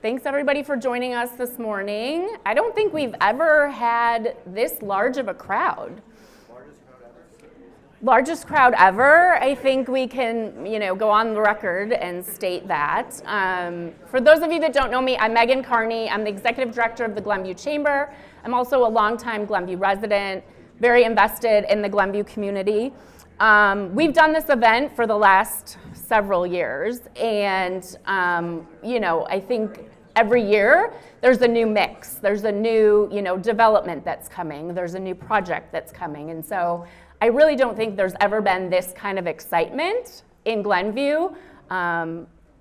Thanks everybody for joining us this morning. I don't think we've ever had this large of a crowd. Largest crowd ever. I think we can, go on the record and state that. For those of you that don't know me, I'm Megan Carney. I'm the executive director of the Glenview Chamber. I'm also a longtime Glenview resident, very invested in the Glenview community. We've done this event for the last several years, and I think every year there's a new mix. There's a new, development that's coming. There's a new project that's coming, and so I really don't think there's ever been this kind of excitement in Glenview.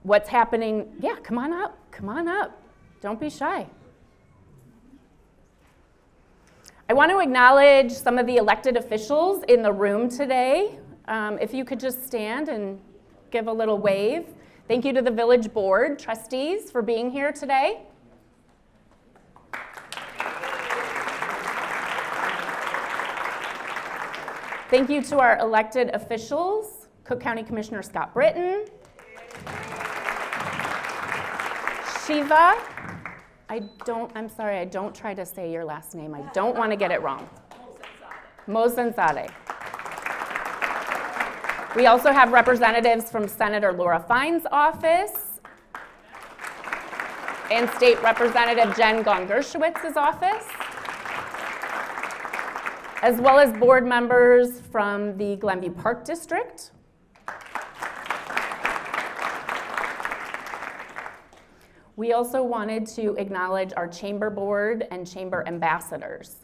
What's happening? Yeah, come on up. Don't be shy. I want to acknowledge some of the elected officials in the room today. If you could just stand and give a little wave. Thank you to the Village Board trustees for being here today. Thank you to our elected officials, Cook County Commissioner Scott Britton, Shiva. I'm sorry, I don't try to say your last name. I don't want to get it wrong. Mohsensade. We also have representatives from Senator Laura Fine's office and State Representative Jen Gon-Gershowitz's office, as well as board members from the Glenview Park District. We also wanted to acknowledge our chamber board and chamber ambassadors.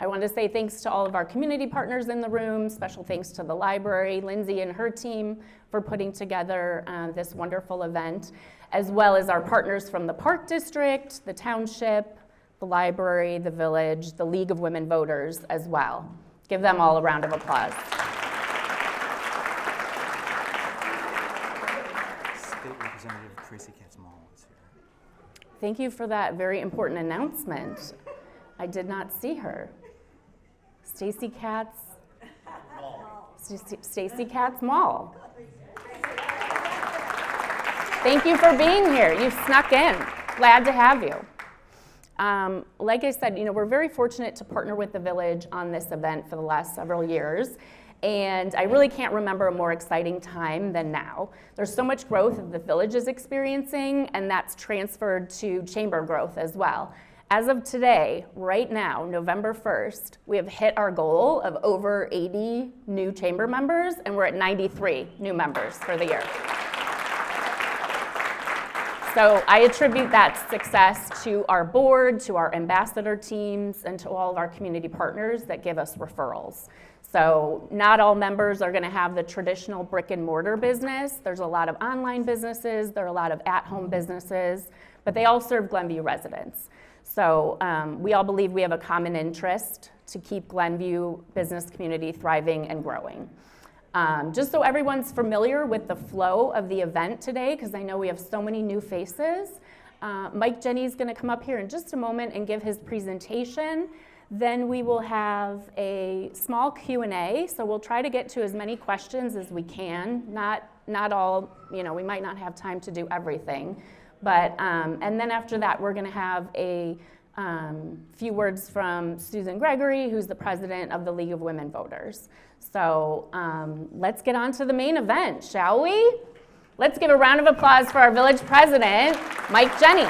I want to say thanks to all of our community partners in the room. Special thanks to the library, Lindsay and her team for putting together this wonderful event, as well as our partners from the Park District, the Township, the library, the village, the League of Women Voters as well. Give them all a round of applause. State Representative Tracy Katz-Mall is here. Thank you for that very important announcement. I did not see her. Stacy Katz-Mall. Thank you for being here. You snuck in. Glad to have you. Like I said, we're very fortunate to partner with the village on this event for the last several years, and I really can't remember a more exciting time than now. There's so much growth that the village is experiencing, and that's transferred to chamber growth as well. As of today, right now, November 1st, we have hit our goal of over 80 new chamber members, and we're at 93 new members for the year. So I attribute that success to our board, to our ambassador teams, and to all of our community partners that give us referrals. So not all members are going to have the traditional brick and mortar business. There's a lot of online businesses, there are a lot of at-home businesses, but they all serve Glenview residents. So we all believe we have a common interest to keep Glenview business community thriving and growing. Just so everyone's familiar with the flow of the event today, because I know we have so many new faces, Mike Jenny's going to come up here in just a moment and give his presentation. Then we will have a small Q&A, so we'll try to get to as many questions as we can. Not all, we might not have time to do everything. But, and then after that, we're going to have a few words from Susan Gregory, who's the president of the League of Women Voters. So let's get on to the main event, shall we? Let's give a round of applause for our village president, Mike Jenny.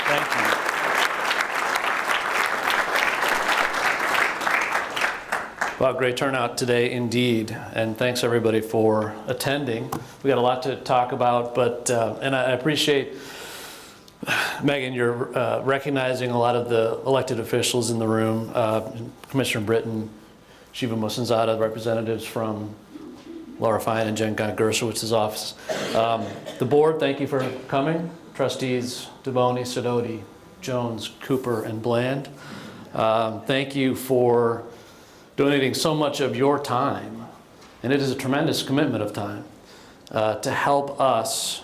Thank you. Well, great turnout today indeed, and thanks everybody for attending. We got a lot to talk about, but and I appreciate, Megan, you're recognizing a lot of the elected officials in the room, Commissioner Britton, Shiva Mohsensade, representatives from Laura Fine and Jen Gershowitz's office. The board, thank you for coming. Trustees Devoni, Sidoti, Jones, Cooper, and Bland. Thank you for donating so much of your time, and it is a tremendous commitment of time, to help us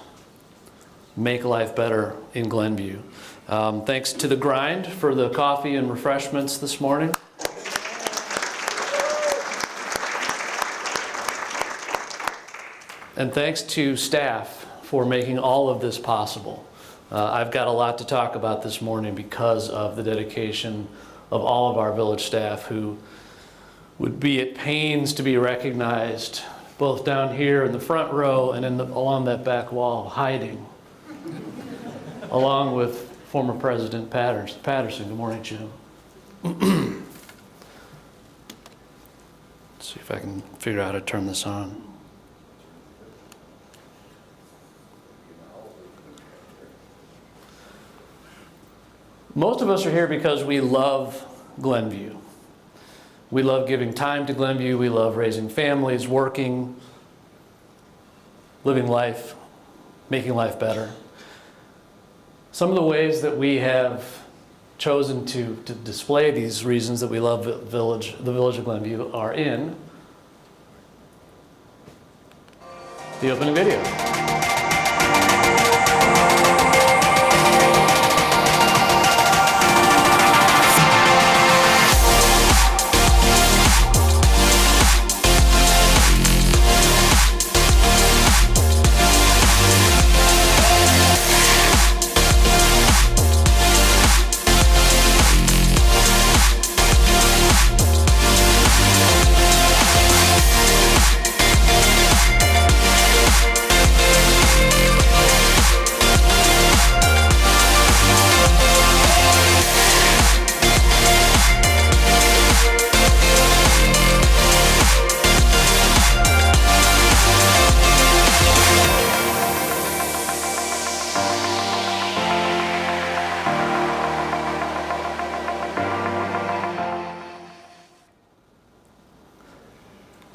make life better in Glenview. Thanks to The Grind for the coffee and refreshments this morning. And thanks to staff for making all of this possible. I've got a lot to talk about this morning because of the dedication of all of our village staff who would be at pains to be recognized both down here in the front row and along that back wall, hiding, along with former President Patterson. Good morning, Jim. Let's see if I can figure out how to turn this on. Most of us are here because we love Glenview. We love giving time to Glenview. We love raising families, working, living life, making life better. Some of the ways that we have chosen to display these reasons that we love the village of Glenview are in the opening video.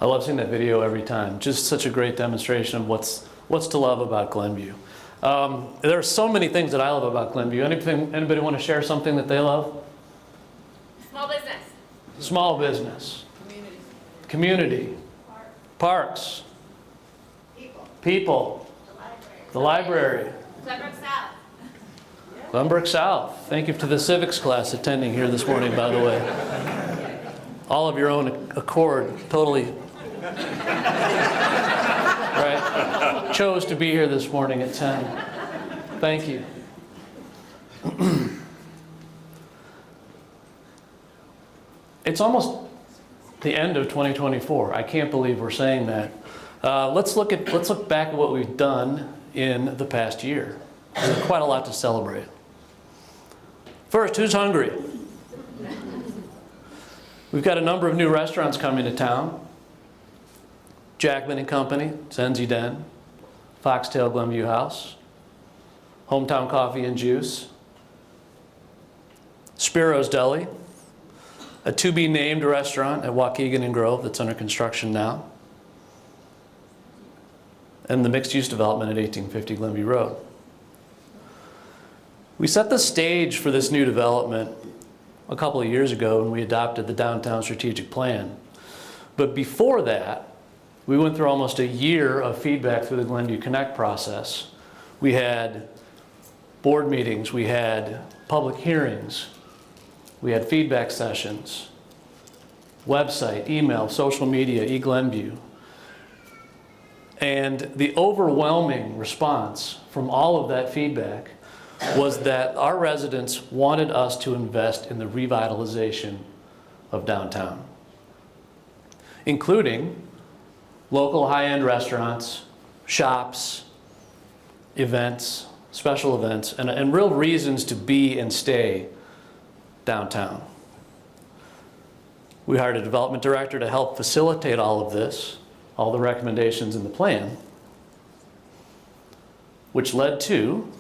I love seeing that video every time. Just such a great demonstration of what's to love about Glenview. There are so many things that I love about Glenview. Anybody want to share something that they love? Small business. Small business. Community. Parks. People. The library. Glenbrook South. Glenbrook South. Thank you to the civics class attending here this morning, by the way. All of your own accord, totally. Right? Chose to be here this morning at 10. Thank you. It's almost the end of 2024. I can't believe we're saying that. Let's look back at what we've done in the past year. There's quite a lot to celebrate. First, who's hungry? We've got a number of new restaurants coming to town. Jackman and Company, Zenzi Den, Foxtail Glenview House, Hometown Coffee and Juice, Spiro's Deli, a to-be-named restaurant at Waukegan and Grove that's under construction now, and the mixed-use development at 1850 Glenview Road. We set the stage for this new development a couple of years ago when we adopted the Downtown Strategic Plan. But before that, we went through almost a year of feedback through the Glenview Connect process. We had board meetings, we had public hearings, we had feedback sessions, website, email, social media, eGlenview. And the overwhelming response from all of that feedback was that our residents wanted us to invest in the revitalization of downtown, including local high-end restaurants, shops, events, special events, and real reasons to be and stay downtown. We hired a development director to help facilitate all of this, all the recommendations in the plan, which led to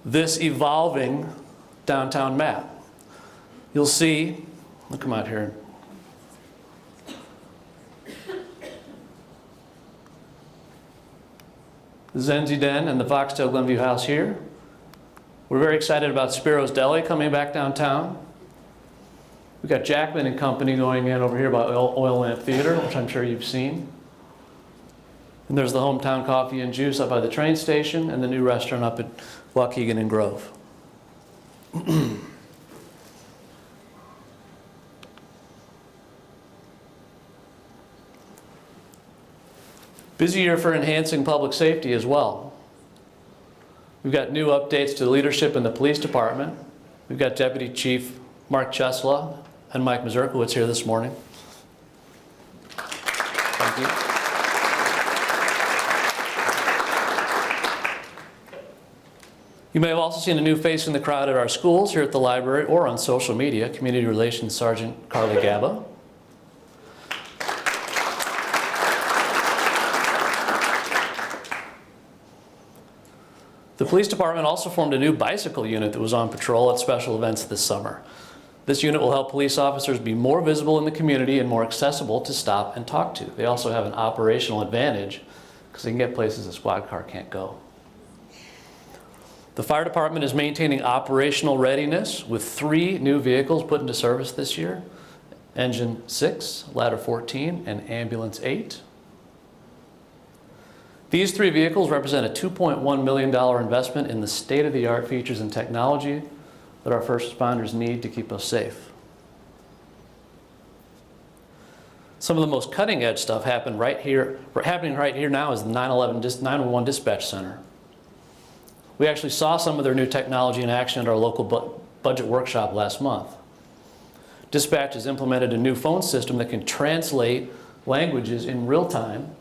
this evolving downtown map. You'll see, I'll come out here. The Zenzi Den and the Foxtail Glenview House here. We're very excited about Spiro's Deli coming back downtown. We've got Jackman and Company going in over here by Oil Lamp Theater, which I'm sure you've seen. And there's the Hometown Coffee and Juice up by the train station and the new restaurant up at Waukegan and Grove. Busy year for enhancing public safety as well. We've got new updates to the leadership in the police department. We've got Deputy Chief Mark Chesla and Mike Mazurkowitz here this morning. Thank you. You may have also seen a new face in the crowd at our schools, here at the library, or on social media, Community Relations Sergeant Carly Gaba. The police department also formed a new bicycle unit that was on patrol at special events this summer. This unit will help police officers be more visible in the community and more accessible to stop and talk to. They also have an operational advantage because they can get places a squad car can't go. The fire department is maintaining operational readiness with 3 new vehicles put into service this year: Engine 6, Ladder 14, and Ambulance 8. These 3 vehicles represent a $2.1 million investment in the state-of-the-art features and technology that our first responders need to keep us safe. Some of the most cutting-edge stuff happening right here now is the 911 Dispatch Center. We actually saw some of their new technology in action at our local budget workshop last month. Dispatch has implemented a new phone system that can translate languages in real time,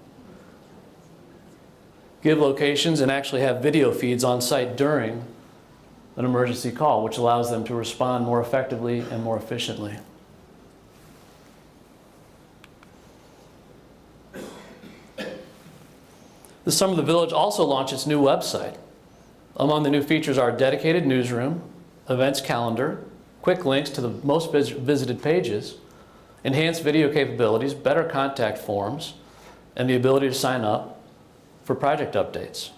give locations, and actually have video feeds on site during an emergency call, which allows them to respond more effectively and more efficiently. This summer, the Village also launched its new website. Among the new features are a dedicated newsroom, events calendar, quick links to the most visited pages, enhanced video capabilities, better contact forms, and the ability to sign up for project updates.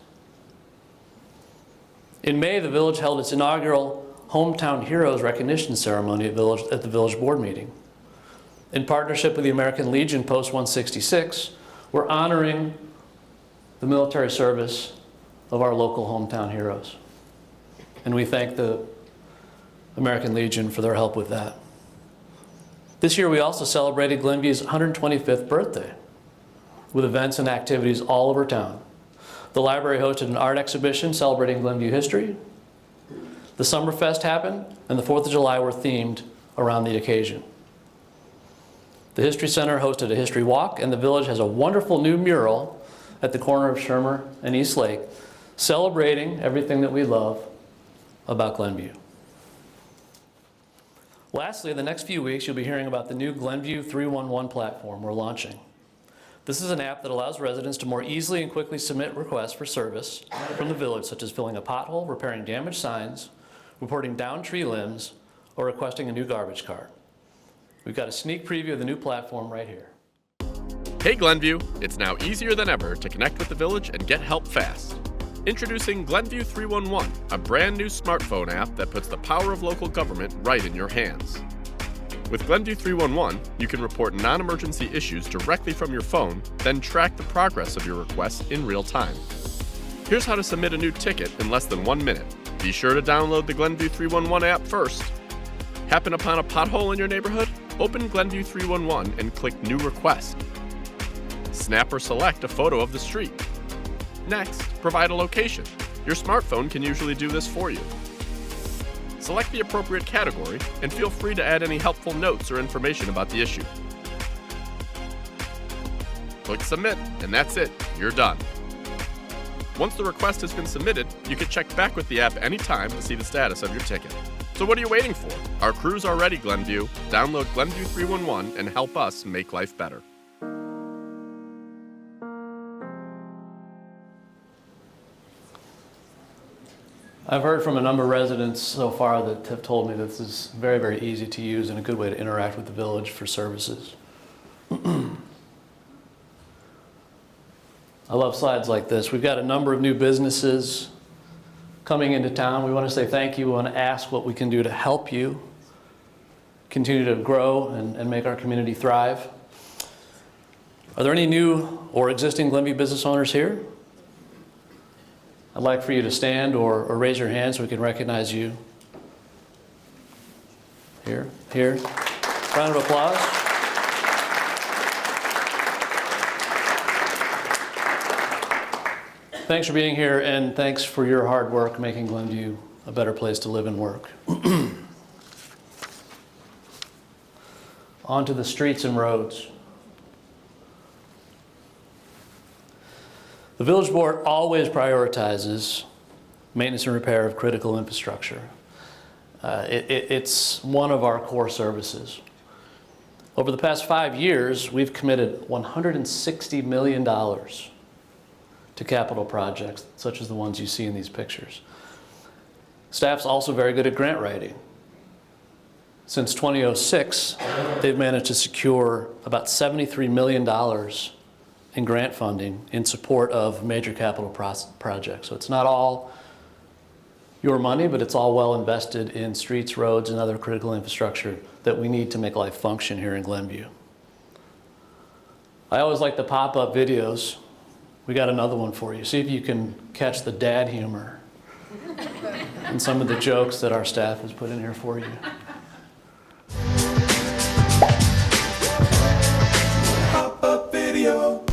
In May, the Village held its inaugural Hometown Heroes recognition ceremony at the Village Board meeting. In partnership with the American Legion Post 166, we're honoring the military service of our local hometown heroes. And we thank the American Legion for their help with that. This year we also celebrated Glenview's 125th birthday with events and activities all over town. The library hosted an art exhibition celebrating Glenview history. The Summerfest happened, and the 4th of July were themed around the occasion. The History Center hosted a history walk, and the Village has a wonderful new mural at the corner of Shermer and East Lake, celebrating everything that we love about Glenview. Lastly, in the next few weeks, you'll be hearing about the new Glenview 311 platform we're launching. This is an app that allows residents to more easily and quickly submit requests for service from the Village, such as filling a pothole, repairing damaged signs, reporting downed tree limbs, or requesting a new garbage cart. We've got a sneak preview of the new platform right here. Hey Glenview, it's now easier than ever to connect with the Village and get help fast. Introducing Glenview 311, a brand new smartphone app that puts the power of local government right in your hands. With Glenview 311, you can report non-emergency issues directly from your phone, then track the progress of your requests in real time. Here's how to submit a new ticket in less than 1 minute. Be sure to download the Glenview 311 app first. Happen upon a pothole in your neighborhood? Open Glenview 311 and click New Request. Snap or select a photo of the street. Next, provide a location. Your smartphone can usually do this for you. Select the appropriate category and feel free to add any helpful notes or information about the issue. Click Submit, and that's it. You're done. Once the request has been submitted, you can check back with the app anytime to see the status of your ticket. So what are you waiting for? Our crew's are ready, Glenview. Download Glenview 311 and help us make life better. I've heard from a number of residents so far that have told me that this is very, very easy to use and a good way to interact with the Village for services. I love slides like this. We've got a number of new businesses coming into town. We want to say thank you. We want to ask what we can do to help you continue to grow and make our community thrive. Are there any new or existing Glenview business owners here? I'd like for you to stand or raise your hand so we can recognize you. Here. Round of applause. thanks for being here, and thanks for your hard work making Glenview a better place to live and work. On to the streets and roads. The Village Board always prioritizes maintenance and repair of critical infrastructure. It's one of our core services. Over the past 5 years, we've committed $160 million to capital projects, such as the ones you see in these pictures. Staff's also very good at grant writing. Since 2006, they've managed to secure about $73 million in grant funding in support of major capital projects. So it's not all your money, but it's all well invested in streets, roads, and other critical infrastructure that we need to make life function here in Glenview. I always like the pop-up videos. We got another one for you. See if you can catch the dad humor and some of the jokes that our staff has put in here for you. Pop-up video.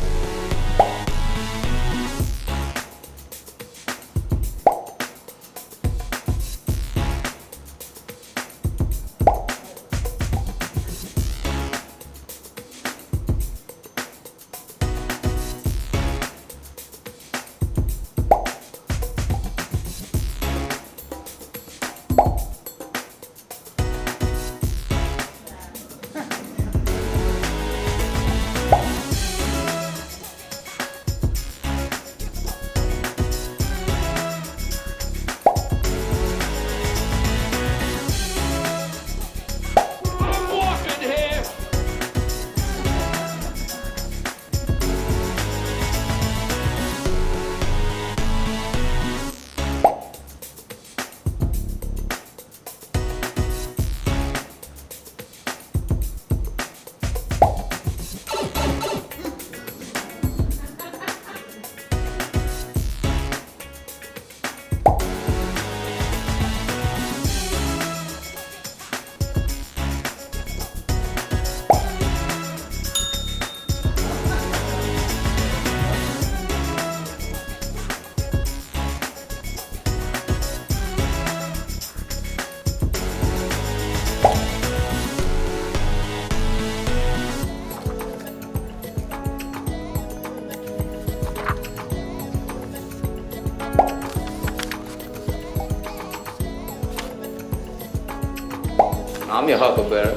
I'm your huckleberry.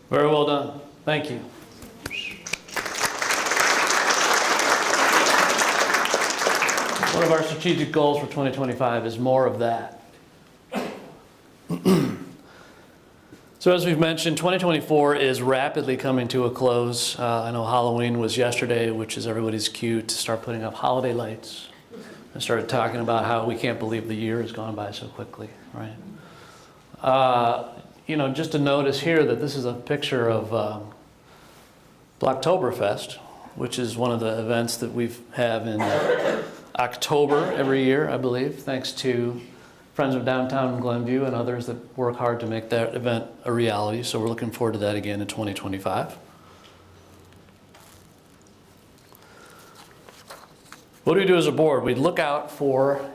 Very well done. Thank you. One of our strategic goals for 2025 is more of that. So as we've mentioned, 2024 is rapidly coming to a close. I know Halloween was yesterday, which is everybody's cue to start putting up holiday lights. I started talking about how we can't believe the year has gone by so quickly, right? You know, just to notice here that this is a picture of Blacktoberfest, which is one of the events that we have in October every year, I believe, thanks to Friends of Downtown Glenview and others that work hard to make that event a reality. So we're looking forward to that again in 2025. What do we do as a board? We look out for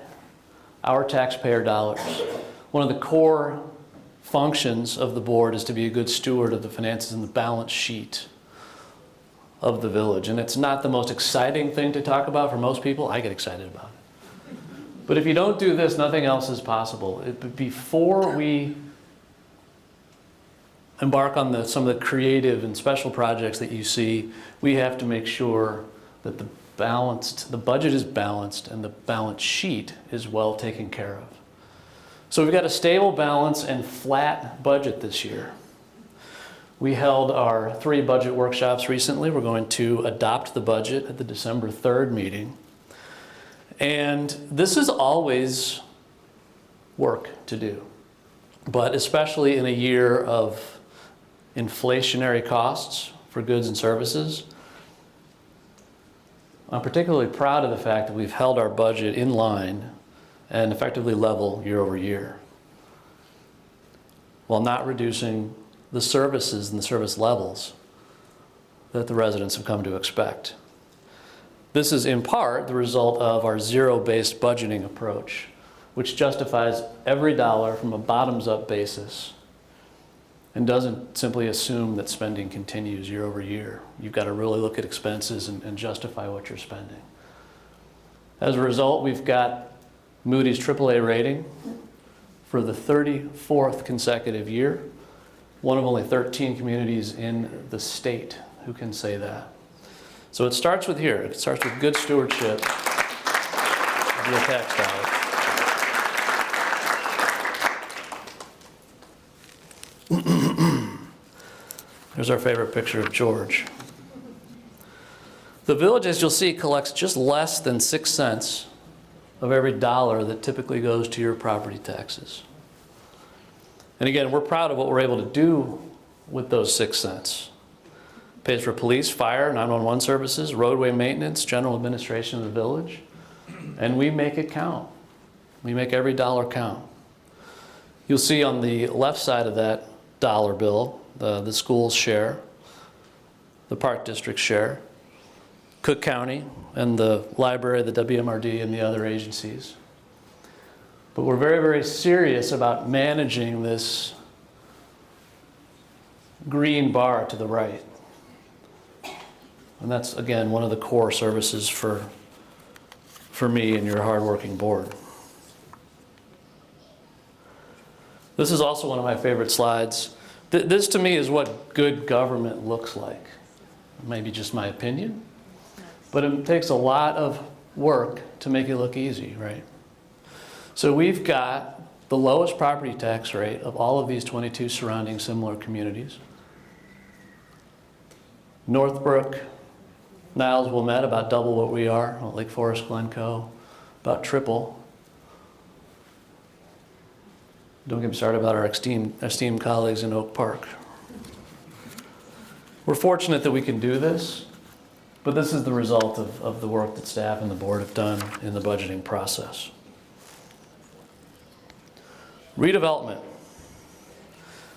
our taxpayer dollars. One of the core functions of the board is to be a good steward of the finances and the balance sheet of the village. And it's not the most exciting thing to talk about for most people. I get excited about it. But if you don't do this, nothing else is possible. Before we embark on some of the creative and special projects that you see, we have to make sure that the budget is balanced and the balance sheet is well taken care of. So we've got a stable, balanced, and flat budget this year. We held our 3 budget workshops recently. We're going to adopt the budget at the December 3rd meeting. And this is always work to do, but especially in a year of inflationary costs for goods and services, I'm particularly proud of the fact that we've held our budget in line and effectively level year over year, while not reducing the services and the service levels that the residents have come to expect. This is in part the result of our zero-based budgeting approach, which justifies every dollar from a bottoms-up basis and doesn't simply assume that spending continues year over year. You've got to really look at expenses and justify what you're spending. As a result, we've got Moody's AAA rating for the 34th consecutive year, one of only 13 communities in the state who can say that. So it starts with here. It starts with good stewardship of your tax dollars. Here's our favorite picture of George. The village, as you'll see, collects just less than 6 cents of every dollar that typically goes to your property taxes. And again, we're proud of what we're able to do with those 6 cents. Pays for police, fire, 911 services, roadway maintenance, general administration of the village, and we make it count. We make every dollar count. You'll see on the left side of that dollar bill, the school's share, the Park District's share, Cook County, and the library, the WMRD, and the other agencies. But we're very, very serious about managing this green bar to the right. And that's, again, one of the core services for me and your hardworking board. This is also one of my favorite slides. This, to me, is what good government looks like. Maybe just my opinion, but it takes a lot of work to make it look easy, right? So we've got the lowest property tax rate of all of these 22 surrounding similar communities. Northbrook, Niles, Wilmette, about double what we are. Lake Forest, Glencoe, about triple. Don't get me started about our esteemed colleagues in Oak Park. We're fortunate that we can do this, but this is the result of the work that staff and the board have done in the budgeting process. Redevelopment.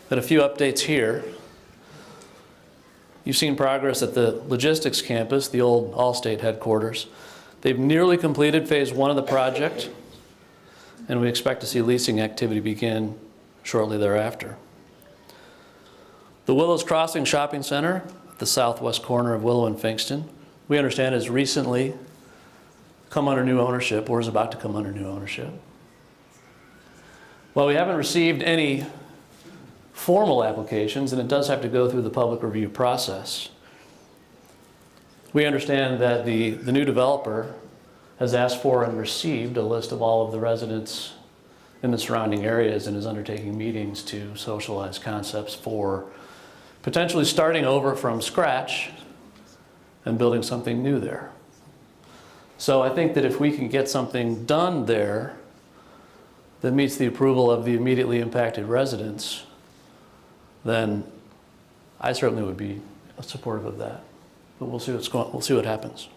Got a few updates here. You've seen progress at the logistics campus, the old Allstate headquarters. They've nearly completed phase 1 of the project, and we expect to see leasing activity begin shortly thereafter. The Willows Crossing Shopping Center at the southwest corner of Willow and Finkston, we understand has recently come under new ownership, or is about to come under new ownership. While we haven't received any formal applications, and it does have to go through the public review process, we understand that the new developer has asked for and received a list of all of the residents in the surrounding areas and is undertaking meetings to socialize concepts for potentially starting over from scratch and building something new there. So I think that if we can get something done there that meets the approval of the immediately impacted residents, then I certainly would be supportive of that. But we'll see what happens.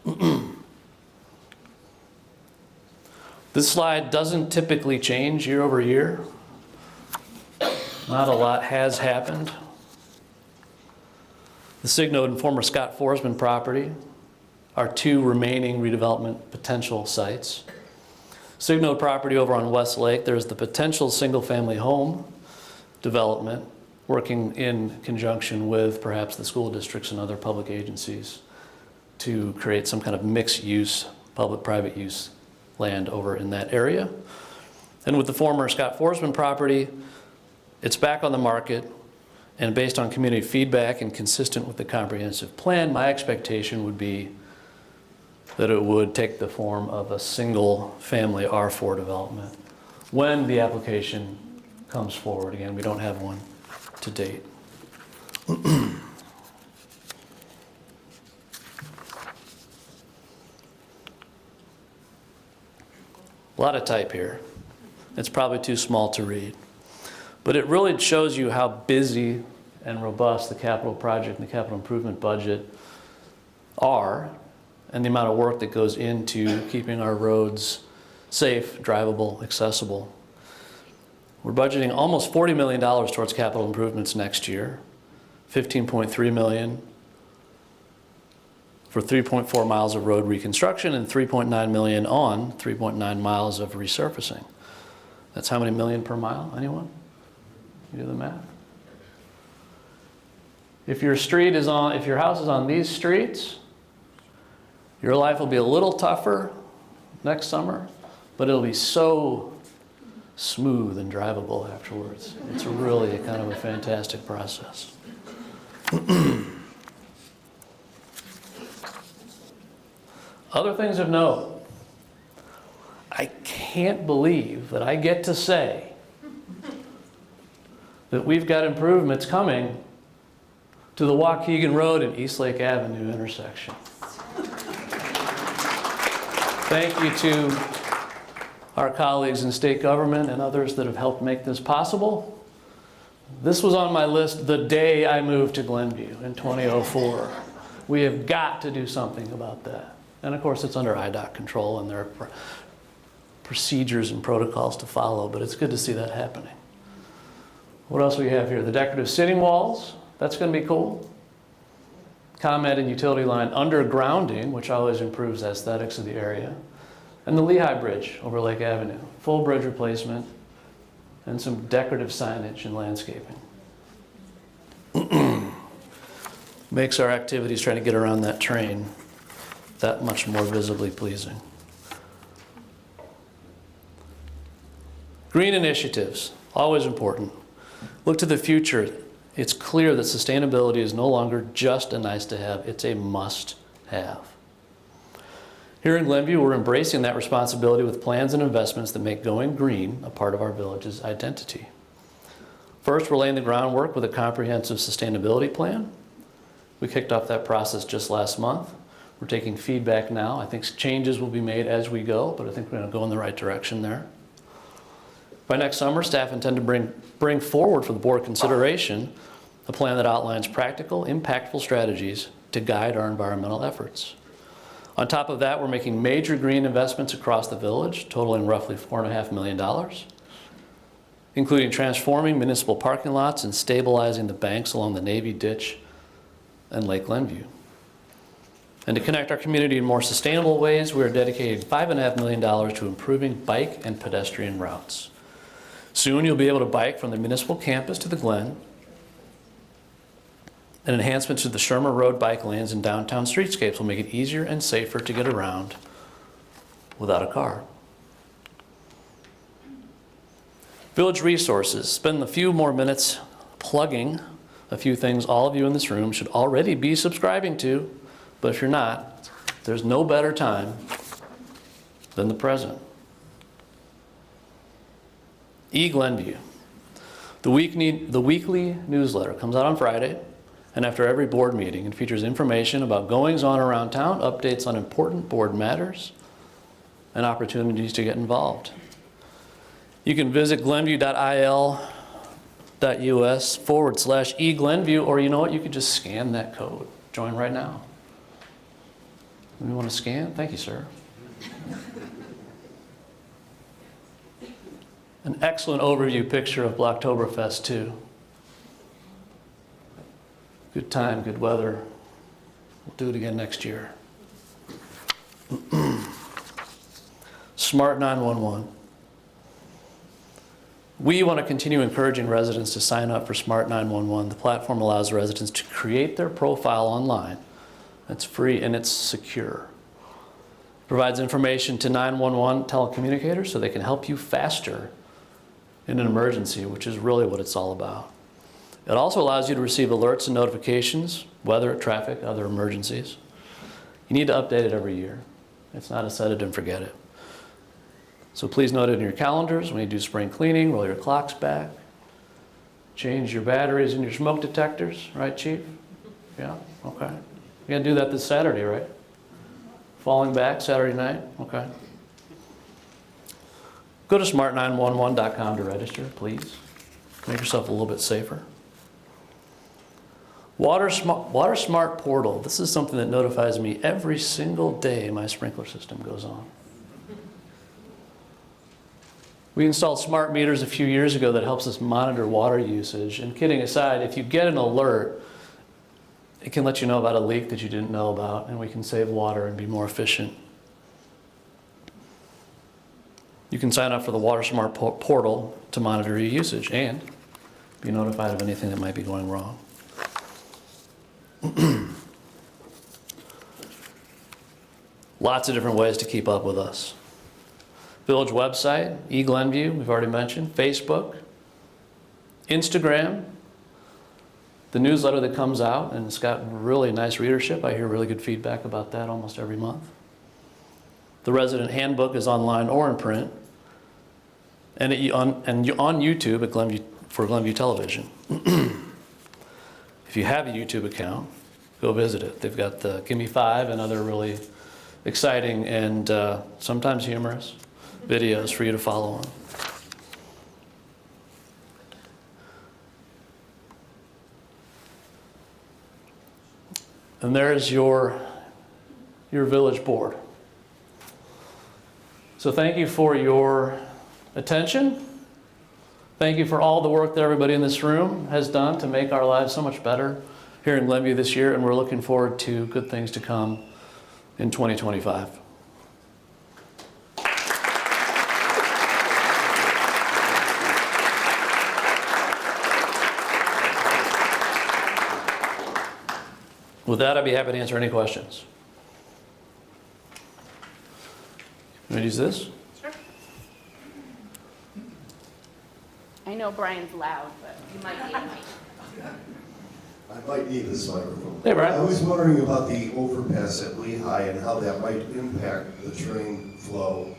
This slide doesn't typically change year over year. Not a lot has happened. The Signode and former Scott Forsman property are 2 remaining redevelopment potential sites. Signode property over on West Lake, there's the potential single-family home development working in conjunction with perhaps the school districts and other public agencies to create some kind of mixed use, public-private use land over in that area. And with the former Scott Forsman property, it's back on the market, and based on community feedback and consistent with the comprehensive plan, my expectation would be that it would take the form of a single-family R4 development when the application comes forward. Again, we don't have one to date. A lot of type here. It's probably too small to read. But it really shows you how busy and robust the capital project and the capital improvement budget are, and the amount of work that goes into keeping our roads safe, drivable, accessible. We're budgeting almost $40 million towards capital improvements next year, $15.3 million for 3.4 miles of road reconstruction and $3.9 million on 3.9 miles of resurfacing. That's how many million per mile? Anyone? You do the math. If your house is on these streets, your life will be a little tougher next summer, but it'll be so smooth and drivable afterwards. It's really kind of a fantastic process. Other things of note. I can't believe that I get to say that we've got improvements coming to the Waukegan Road and Eastlake Avenue intersection. Thank you to our colleagues in state government and others that have helped make this possible. This was on my list the day I moved to Glenview in 2004. We have got to do something about that. And of course, it's under IDOT control and there are procedures and protocols to follow, but it's good to see that happening. What else we have here? The decorative sitting walls, that's going to be cool. ComEd and utility line undergrounding, which always improves aesthetics of the area. And the Lehigh Bridge over Lake Avenue, full bridge replacement and some decorative signage and landscaping. Makes our activities trying to get around that train that much more visibly pleasing. Green initiatives, always important. Look to the future. It's clear that sustainability is no longer just a nice to have, it's a must have. Here in Glenview, we're embracing that responsibility with plans and investments that make going green a part of our village's identity. First, we're laying the groundwork with a comprehensive sustainability plan. We kicked off that process just last month. We're taking feedback now. I think changes will be made as we go, but I think we're going to go in the right direction there. By next summer, staff intend to bring forward for the board consideration a plan that outlines practical, impactful strategies to guide our environmental efforts. On top of that, we're making major green investments across the village, totaling roughly $4.5 million, including transforming municipal parking lots and stabilizing the banks along the Navy Ditch and Lake Glenview. And to connect our community in more sustainable ways, we are dedicating $5.5 million to improving bike and pedestrian routes. Soon you'll be able to bike from the municipal campus to the Glen, and enhancements to the Shermer Road bike lanes and downtown streetscapes will make it easier and safer to get around without a car. Village resources. Spend a few more minutes plugging a few things all of you in this room should already be subscribing to, but if you're not, there's no better time than the present. Glenview. The weekly newsletter comes out on Friday and after every board meeting and features information about goings on around town, updates on important board matters, and opportunities to get involved. You can visit glenview.il.us/eGlenview, or you know what, you could just scan that code. Join right now. You want to scan? Thank you, sir. An excellent overview picture of Blocktoberfest, too. Good time, good weather. We'll do it again next year. Smart 911. We want to continue encouraging residents to sign up for Smart 911. The platform allows residents to create their profile online. It's free and it's secure. It provides information to 911 telecommunicators so they can help you faster in an emergency, which is really what it's all about. It also allows you to receive alerts and notifications, weather, traffic, other emergencies. You need to update it every year. It's not a set it and forget it. So please note it in your calendars when you do spring cleaning, roll your clocks back, change your batteries in your smoke detectors, right, Chief? Yeah, okay. You gotta do that this Saturday, right? Falling back Saturday night, okay. Go to smart911.com to register, please. Make yourself a little bit safer. Water Smart Portal. This is something that notifies me every single day my sprinkler system goes on. We installed smart meters a few years ago that helps us monitor water usage. And kidding aside, if you get an alert, it can let you know about a leak that you didn't know about, and we can save water and be more efficient. You can sign up for the Water Smart portal to monitor your usage and be notified of anything that might be going wrong. Lots of different ways to keep up with us. Village website, Glenview, we've already mentioned, Facebook, Instagram, the newsletter that comes out, and it's got really nice readership. I hear really good feedback about that almost every month. The resident handbook is online or in print, and on YouTube at Glenview, for Glenview Television. If you have a YouTube account, go visit it. They've got the Gimme 5 and other really exciting and sometimes humorous videos for you to follow on. And there's your village board. So thank you for your attention. Thank you for all the work that everybody in this room has done to make our lives so much better here in Glenview this year, and we're looking forward to good things to come in 2025. With that, I'd be happy to answer any questions. You want to use this? Sure. I know Brian's loud, but you might need a mic. I might need this microphone. Hey, Brian. I was wondering about the overpass at Lehigh and how that might impact the train flow,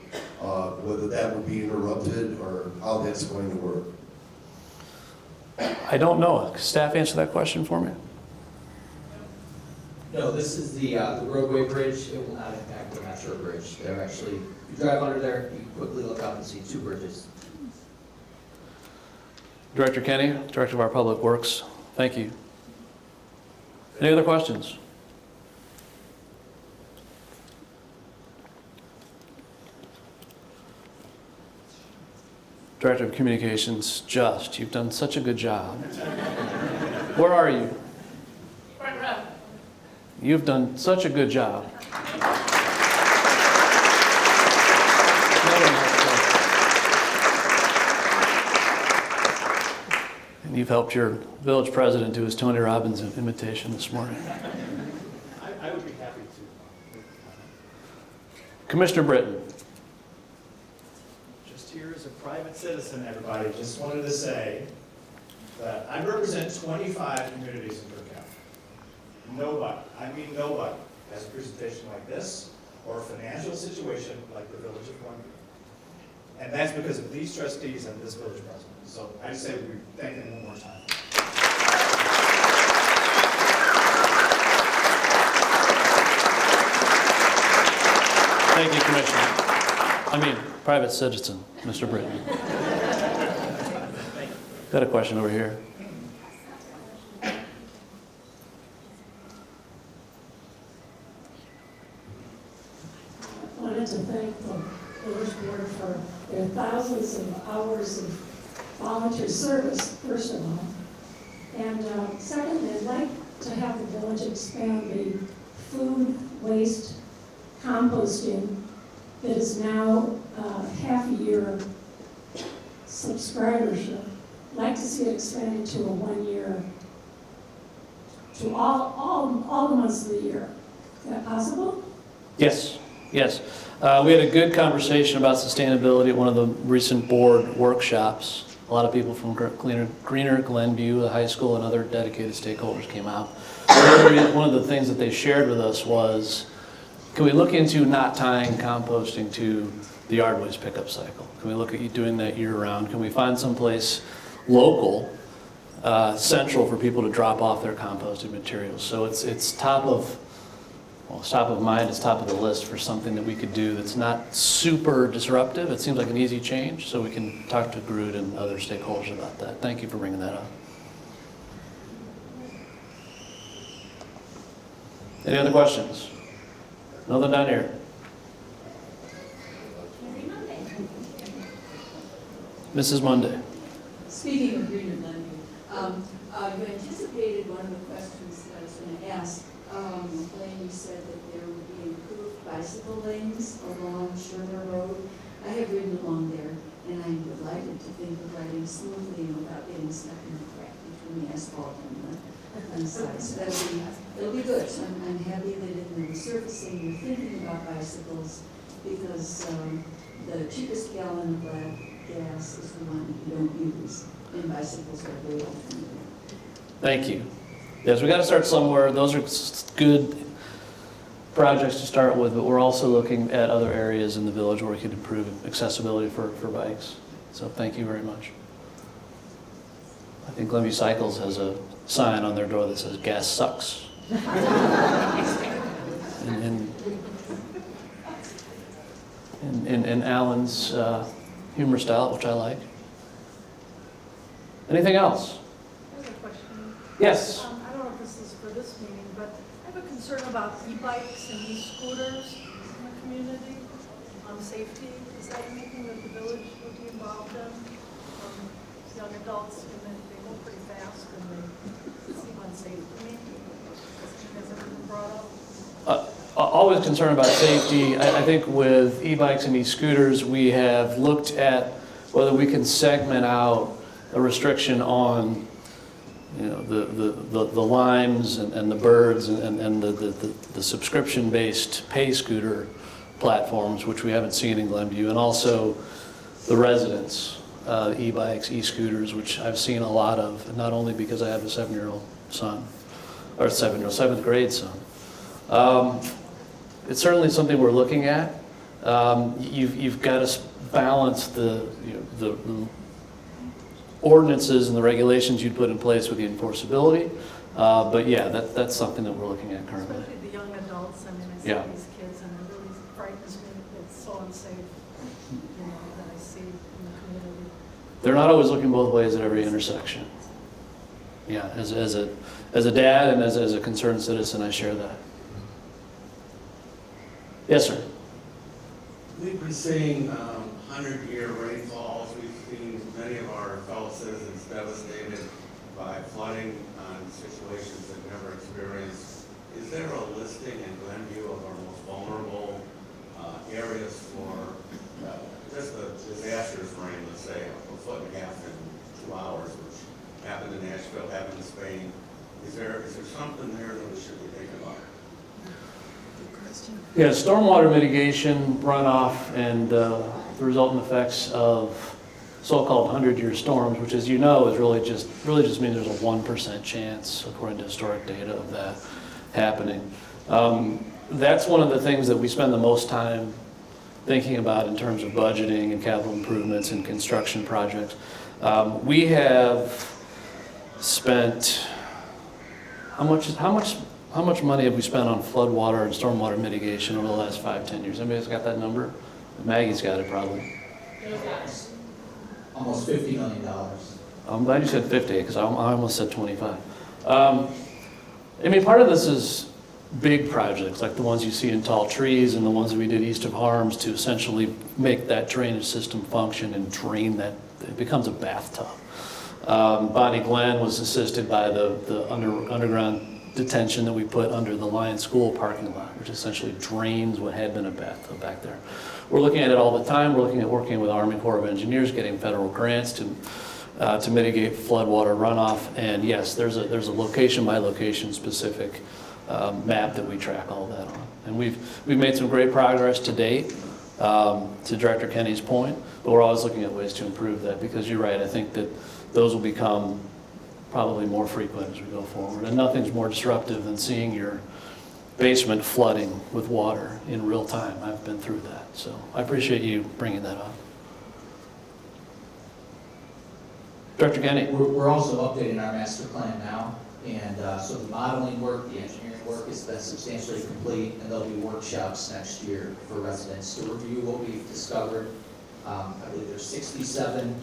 whether that would be interrupted or how that's going to work. I don't know. Could staff answer that question for me? No, this is the roadway bridge. It will not impact the metro bridge. They're actually, you drive under there, you quickly look up and see two bridges. Director Kenny, Director of our Public Works, thank you. Any other questions? Director of Communications, you've done such a good job. Where are you? Front row. You've done such a good job. And you've helped your village president do his Tony Robbins imitation this morning. I would be happy to. Commissioner Britton. Just here as a private citizen, everybody, just wanted to say that I represent 25 communities in Cook County. Nobody, I mean nobody, has a presentation like this or a financial situation like the Village of Glenview. And that's because of these trustees and this village president. So I just say we thank them one more time. Thank you, Commissioner. Private citizen, Mr. Britton. Got a question over here. I wanted to thank the village board for their thousands of hours of volunteer service, first of all. And secondly, I'd like to have the village expand the food waste composting that is now half a year subscribership. I'd like to see it expanded to a 1 year, to all the months of the year. Is that possible? Yes. Yes. We had a good conversation about sustainability at one of the recent board workshops. A lot of people from Greener Glenview, the high school, and other dedicated stakeholders came out. One of the things that they shared with us was, can we look into not tying composting to the yard waste pickup cycle? Can we look at doing that year-round? Can we find someplace local central for people to drop off their composted materials. So it's top of mind, it's top of the list for something that we could do that's not super disruptive. It seems like an easy change, so we can talk to Groot and other stakeholders about that. Thank you for bringing that up. Any other questions? Nothing down here. Mrs. Monday. Speaking of Green and Glenview, you anticipated one of the questions that I was going to ask. When you said that there would be improved bicycle lanes along Shermer Road. I have ridden along there, and I'm delighted to think of riding smoothly and without getting stuck in the crack between the asphalt and the side. So it'll be good. So I'm happy that in the resurfacing you're thinking about bicycles, because the cheapest gallon of black gas is the one you don't use, and bicycles are a great alternative. Thank you. Yes, we got to start somewhere. Those are good projects to start with, but we're also looking at other areas in the village where we could improve accessibility for bikes. So thank you very much. I think Glenview Cycles has a sign on their door that says "Gas sucks." in Alan's humor style, which I like. Anything else? I have a question. Yes. I don't know if this is for this meeting, but I have a concern about e-bikes and e-scooters in the community, safety. Is that anything that the village would be involved in? Young adults, and they go pretty fast and they seem unsafe to me. Has ever been brought up? Always concerned about safety. I think with e-bikes and e-scooters, we have looked at whether we can segment out a restriction on, you know, the limes and the birds and the subscription-based pay scooter platforms, which we haven't seen in Glenview, and also the residents, e-bikes, e-scooters, which I've seen a lot of, and not only because I have a 7-year-old son, or 7th grade son. It's certainly something we're looking at. You've got to balance the ordinances and the regulations you'd put in place with the enforceability. But yeah, that's something that we're looking at currently. Especially the young adults. I mean, I see these kids and it really frightens me. It's so unsafe, that I see in the community. They're not always looking both ways at every intersection. Yeah, as a dad and as a concerned citizen, I share that. Yes, sir. We've been seeing 100-year rainfalls. We've seen many of our fellow citizens devastated by flooding on situations they've never experienced. Is there a listing in Glenview of our most vulnerable areas for just the disastrous rain, let's say a foot and a half in 2 hours, which happened in Nashville, happened in Spain? Is there something there that we should be thinking about? Yeah, stormwater mitigation, runoff, and the resultant effects of so-called 100-year storms, which, as you know, is really just means there's a 1% chance, according to historic data, of that happening. That's one of the things that we spend the most time thinking about in terms of budgeting and capital improvements and construction projects. We have spent how much money have we spent on floodwater and stormwater mitigation over the last 5-10 years? Anybody's got that number? Maggie's got it probably. Almost $50 million. I'm glad you said 50 because I almost said 25. I mean, part of this is big projects like the ones you see in Tall Trees and the ones that we did east of Harms to essentially make that drainage system function and drain that. It becomes a bathtub. Bonnie Glen was assisted by the underground detention that we put under the Lion School parking lot, which essentially drains what had been a bathtub back there. We're looking at it all the time. We're looking at working with Army Corps of Engineers, getting federal grants to mitigate floodwater runoff. And yes, there's a location by location specific map that we track all that on. And we've made some great progress to date, to Director Kenny's point, but we're always looking at ways to improve that, because you're right, I think that those will become probably more frequent as we go forward. And nothing's more disruptive than seeing your basement flooding with water in real time. I've been through that. So I appreciate you bringing that up. Director Kenny? We're also updating our master plan now, and so the modeling work, the engineering work has been substantially complete, and there'll be workshops next year for residents to review what we've discovered. I believe there's 67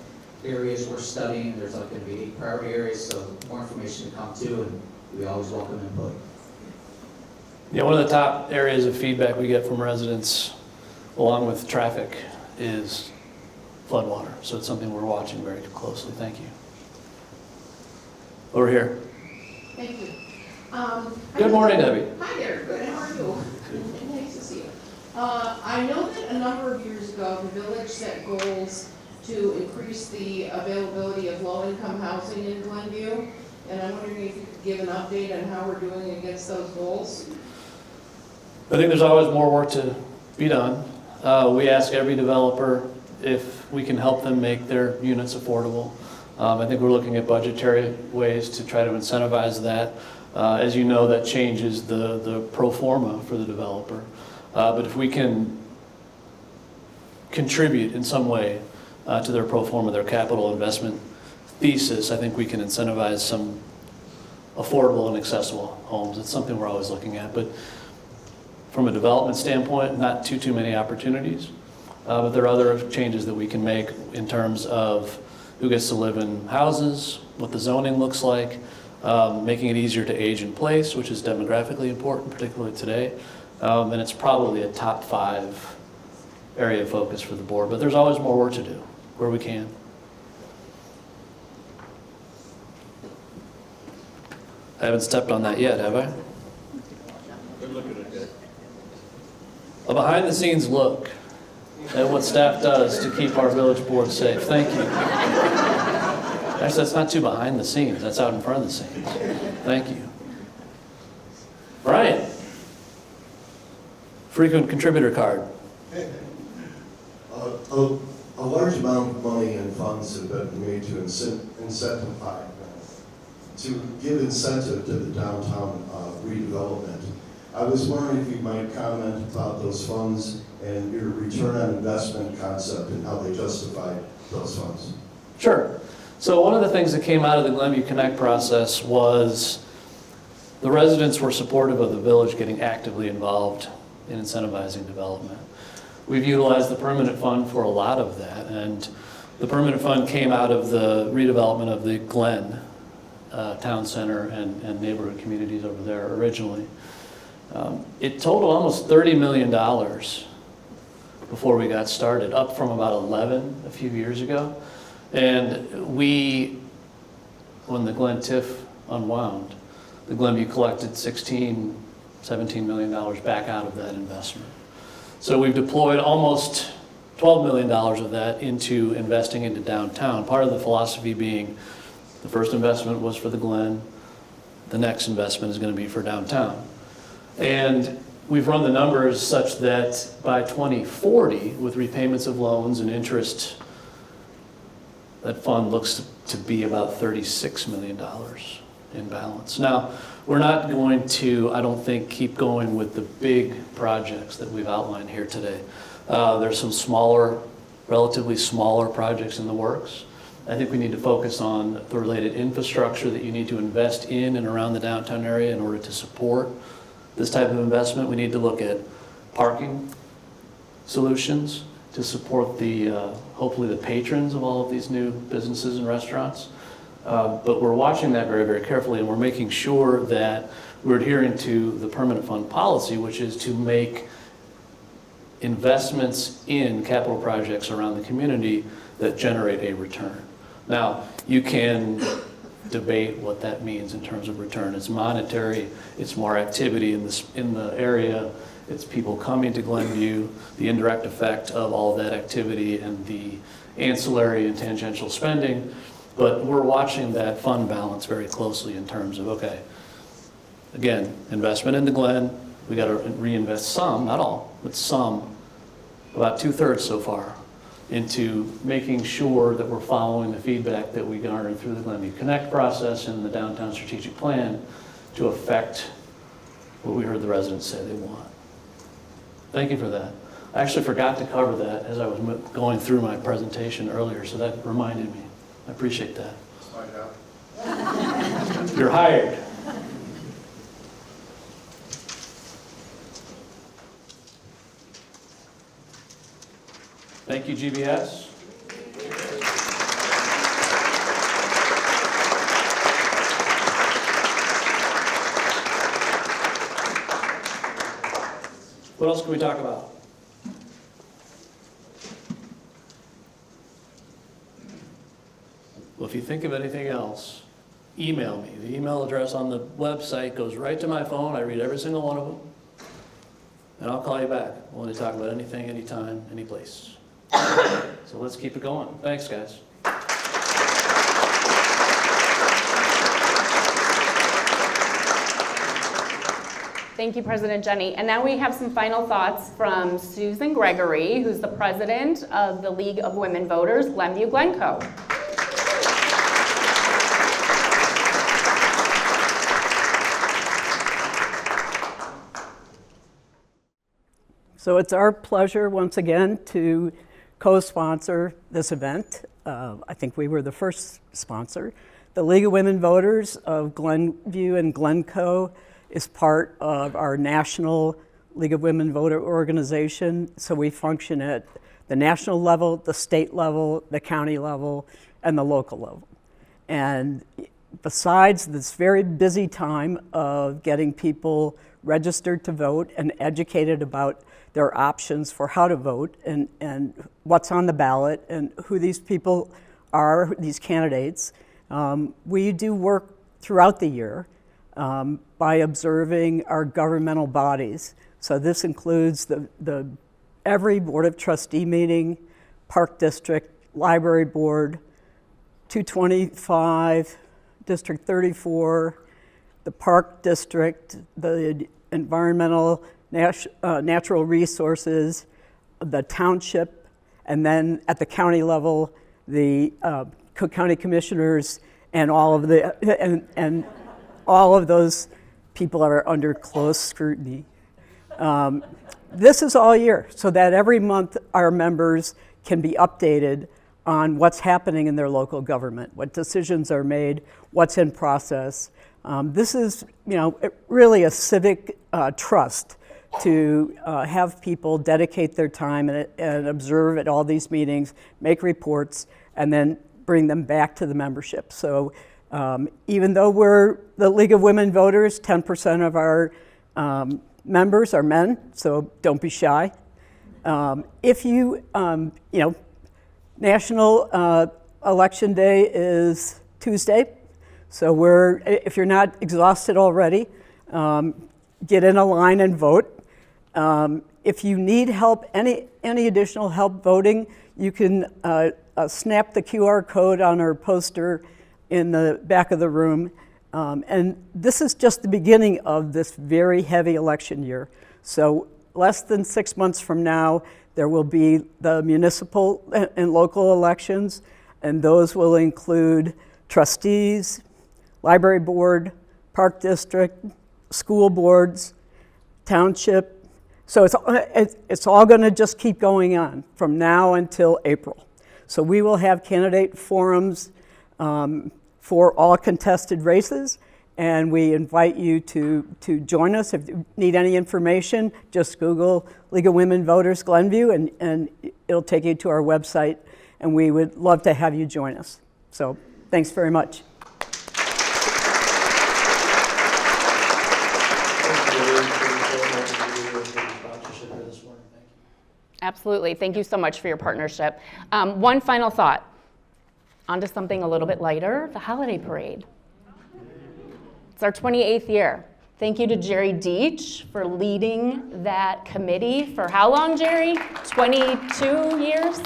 areas we're studying. There's going to be 8 priority areas, so more information to come too, and we always welcome input. Yeah, one of the top areas of feedback we get from residents, along with traffic, is floodwater. So it's something we're watching very closely. Thank you. Over here. Thank you. Good morning, Debbie. Hi there, good, how are you? Nice to see you. I know that a number of years ago, the village set goals to increase the availability of low-income housing in Glenview, and I'm wondering if you could give an update on how we're doing against those goals? I think there's always more work to be done. We ask every developer if we can help them make their units affordable. I think we're looking at budgetary ways to try to incentivize that. As you know, that changes the pro forma for the developer. But if we can contribute in some way to their pro forma, their capital investment thesis, I think we can incentivize some affordable and accessible homes. It's something we're always looking at. But from a development standpoint, not too many opportunities. But there are other changes that we can make in terms of who gets to live in houses, what the zoning looks like, making it easier to age in place, which is demographically important, particularly today. And it's probably a top 5 area of focus for the board. But there's always more work to do where we can. I haven't stepped on that yet, have I? Good look at it, Dick. A behind-the-scenes look at what staff does to keep our village board safe. Thank you. Actually, that's not too behind the scenes. That's out in front of the scenes. Thank you. Brian. Frequent contributor card. A large amount of money and funds have been made to incentivize, to give incentive to the downtown redevelopment. I was wondering if you might comment about those funds and your return on investment concept and how they justify those funds. Sure. So one of the things that came out of the Glenview Connect process was the residents were supportive of the village getting actively involved in incentivizing development. We've utilized the permanent fund for a lot of that, and the permanent fund came out of the redevelopment of the Glen town center and neighborhood communities over there originally. It totaled almost $30 million before we got started, up from about 11 a few years ago. And we, when the Glen TIF unwound, the Glenview collected $17 million back out of that investment. So we've deployed almost $12 million of that into investing into downtown. Part of the philosophy being the first investment was for the Glen, the next investment is going to be for downtown. And we've run the numbers such that by 2040, with repayments of loans and interest, that fund looks to be about $36 million in balance. Now, we're not going to, I don't think, keep going with the big projects that we've outlined here today. There's some smaller, relatively smaller projects in the works. I think we need to focus on the related infrastructure that you need to invest in and around the downtown area in order to support this type of investment. We need to look at parking solutions to support the, hopefully the patrons of all of these new businesses and restaurants. But we're watching that very, very carefully, and we're making sure that we're adhering to the permanent fund policy, which is to make investments in capital projects around the community that generate a return. Now, you can debate what that means in terms of return. It's monetary, it's more activity in the area, it's people coming to Glenview, the indirect effect of all of that activity and the ancillary and tangential spending. But we're watching that fund balance very closely in terms of, okay, again, investment in the Glen, we got to reinvest some, not all, but some, about 2/3 so far, into making sure that we're following the feedback that we garnered through the Glenview Connect process and the downtown strategic plan to affect what we heard the residents say they want. Thank you for that. I actually forgot to cover that as I was going through my presentation earlier, so that reminded me. I appreciate that. You're hired. Thank you, GBS. What else can we talk about? Well, if you think of anything else, email me. The email address on the website goes right to my phone. I read every single one of them. And I'll call you back. I want to talk about anything, anytime, any place. So let's keep it going. Thanks, guys. Thank you, President Jenny. And now we have some final thoughts from Susan Gregory, who's the president of the League of Women Voters, Glenview, Glencoe. So it's our pleasure once again to co-sponsor this event. I think we were the first sponsor. The League of Women Voters of Glenview and Glencoe is part of our National League of Women Voter Organization. So we function at the national level, the state level, the county level, and the local level. And besides this very busy time of getting people registered to vote and educated about their options for how to vote and what's on the ballot and who these people are, these candidates, we do work throughout the year by observing our governmental bodies. So this includes the every Board of Trustee meeting, Park District, Library Board, 225, District 34, the Park District, the Environmental Natural Resources, the Township, and then at the county level, the Cook County Commissioners, and all of the and all of those people are under close scrutiny. This is all year, so that every month our members can be updated on what's happening in their local government, what decisions are made, what's in process. This is, really a civic trust to have people dedicate their time and observe at all these meetings, make reports, and then bring them back to the membership. So even though we're the League of Women Voters, 10% of our members are men, so don't be shy. If you, National Election Day is Tuesday, so if you're not exhausted already, get in a line and vote. If you need help, any additional help voting, you can snap the QR code on our poster in the back of the room. And this is just the beginning of this very heavy election year. So less than 6 months from now, there will be the municipal and local elections, and those will include trustees, library board, park district, school boards, township. So it's all going to just keep going on from now until April. So we will have candidate forums for all contested races, and we invite you to join us. If you need any information, just Google League of Women Voters Glenview, and it'll take you to our website, and we would love to have you join us. So thanks very much. Absolutely. Thank you so much for your partnership. One final thought. On to something a little bit lighter, the holiday parade. It's our 28th year. Thank you to Jerry Deach for leading that committee for how long, Jerry? 22 years?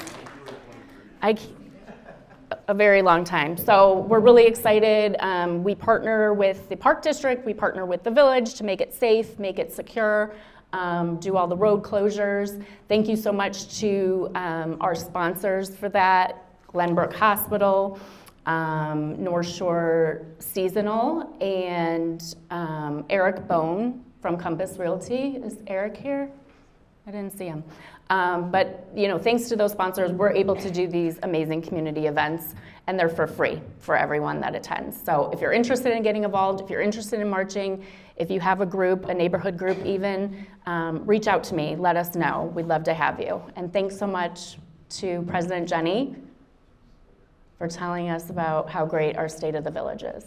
A very long time. So we're really excited. We partner with the Park District, we partner with the village to make it safe, make it secure, do all the road closures. Thank you so much to our sponsors for that, Glenbrook Hospital, North Shore Seasonal, and Eric Bone from Compass Realty. Is Eric here? I didn't see them. But thanks to those sponsors, we're able to do these amazing community events, and they're for free for everyone that attends. So if you're interested in getting involved, if you're interested in marching, if you have a group, a neighborhood group even, reach out to me, let us know. We'd love to have you. And thanks so much to President Jenny for telling us about how great our State of the Village is.